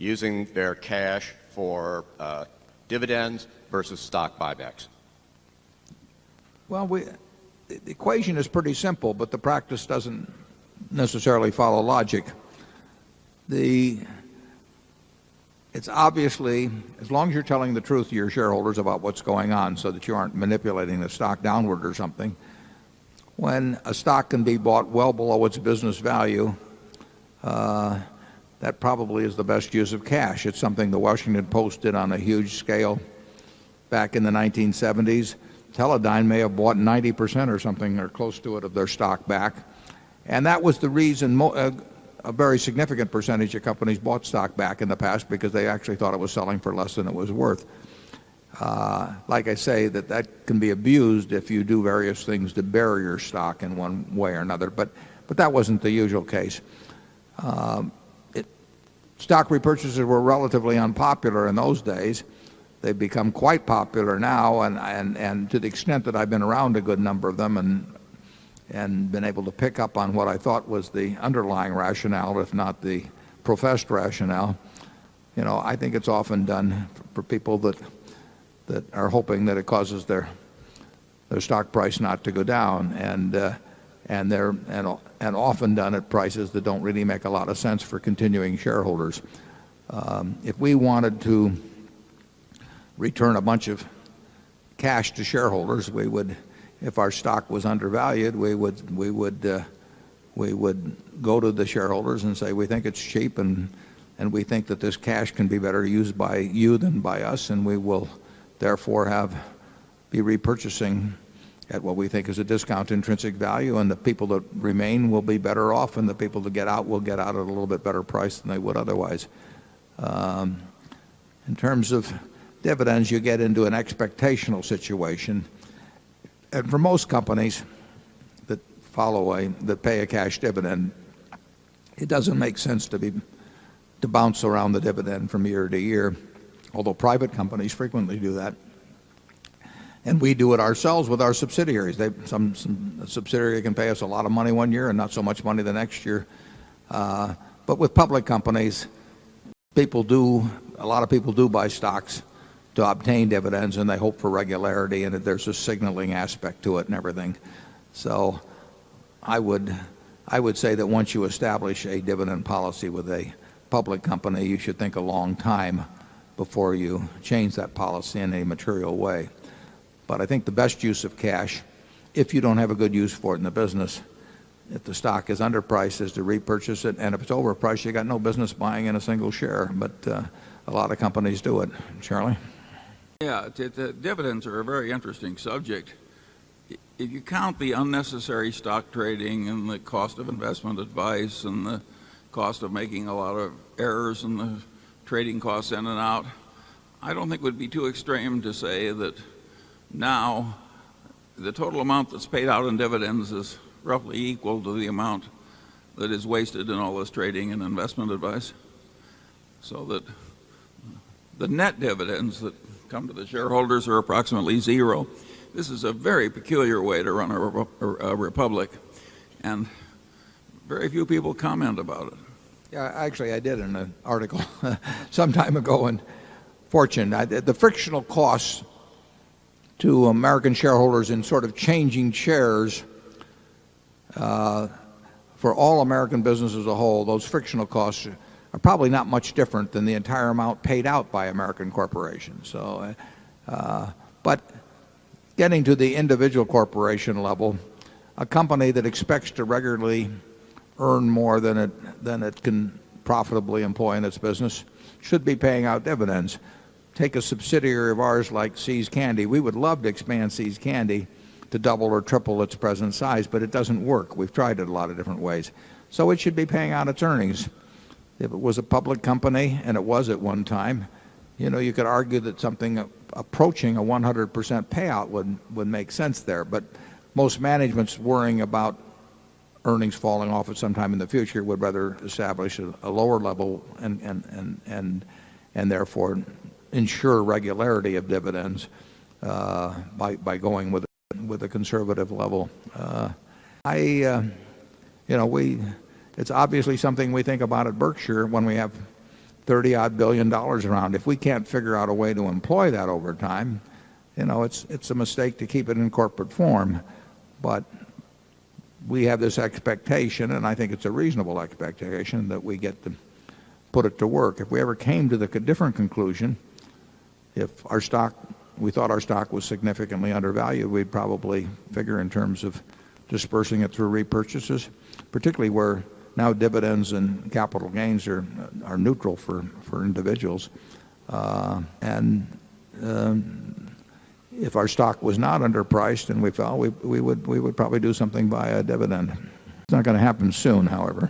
using their cash for dividends versus stock buybacks? Well, the equation is pretty simple, but the practice doesn't necessarily follow logic. It's obviously, as long as you're telling the truth to your shareholders about what's going on so that you aren't manipulating the stock downward or something, when a stock can be bought well below its business value, that probably is the best use of cash. It's something the Washington Post did on a huge scale back in the 1970s. Teledyne may have bought 90% or something or close to it of their stock back. And that was the reason a very significant percentage of companies bought stock back in the past, because they actually thought it was selling for less than it was worth. Like I say, that can be abused if you do various things to bury your stock in one way or another. But that wasn't the usual case. Stock repurchases were relatively unpopular in those days. They've become quite popular now, and to the extent that I've been around a good number of them and been able to pick up on what I thought was the underlying rationale, if not the professed rationale, I think it's often done for people that are hoping that it causes their stock price not to go down, and often done at prices that don't really make a lot of sense for continuing shareholders. If we wanted to return a bunch of cash to shareholders, if our stock was undervalued, we would go to the shareholders and say, we think it's cheap, and we think that this cash can be better used by you than by us, and we will therefore be repurchasing at what we think is a discount to intrinsic value, and the people that remain will be better off, and the people that get out will get out at a little bit better price than they would otherwise. In terms of dividends, you get into an expectational situation. And for most companies that pay a cash dividend, it doesn't make sense to bounce around the dividend from year to year, although private companies frequently do that. And we do it ourselves with our subsidiaries. Some subsidiary can pay us a lot of money one year and not so much money the next year. But with public companies, a lot of people do buy stocks to obtain dividends, and they hope for regularity, and there's a signaling aspect to it and everything. So I would say that once you establish a dividend policy with a public company, you should think a long time before you change that policy in a material way. But I think the best use of cash, if you don't have a good use for it in the business, if the stock is underpriced, is to repurchase it, and if it's overpriced, you got no business buying in a single share. But a lot of companies do it. Charlie? Yeah, dividends are a very interesting subject. If you count the unnecessary stock trading and the cost of investment advice and the cost of making a lot of errors and the trading costs in and out, I don't think it would be too extreme to say that now the total amount that's paid out in dividends is roughly equal to the amount that is wasted in all this trading and investment advice. So that the net dividends that come to the shareholders are approximately zero. This is a very peculiar way to run a republic, and very few people comment about it. Yeah, actually I did in an article some time ago in Fortune. The frictional costs to American shareholders in sort of changing shares for all American business as a whole, those frictional costs are probably not much different than the entire amount paid out by American corporations. So, but getting to the individual corporation level, a company that expects to regularly earn more than it can profitably employ in its business should be paying out dividends. Take a subsidiary of ours like See's Candy. We would love to expand See's Candy to double or triple its present size, but it doesn't work. We've tried it a lot of different ways. So it should be paying out its earnings. If it was a public company, and it was at one time, you could argue that something approaching a 100% payout would make sense there. But most management's worrying about earnings falling off at some time in the future would rather establish a lower level and therefore ensure regularity of dividends by going with a conservative level. It's obviously something we think about at Berkshire when we have $30-odd billion around. If we can't figure out a way to employ that over time, it's a mistake to keep it in corporate form. But we have this expectation, and I think it's a reasonable expectation, that we get to put it to work. If we ever came to the different conclusion, if we thought our stock was significantly undervalued, we'd probably figure in terms of dispersing it through repurchases, particularly where now dividends and capital gains are neutral for individuals. If our stock was not underpriced and we felt, we would probably do something via a dividend. It's not going to happen soon, however.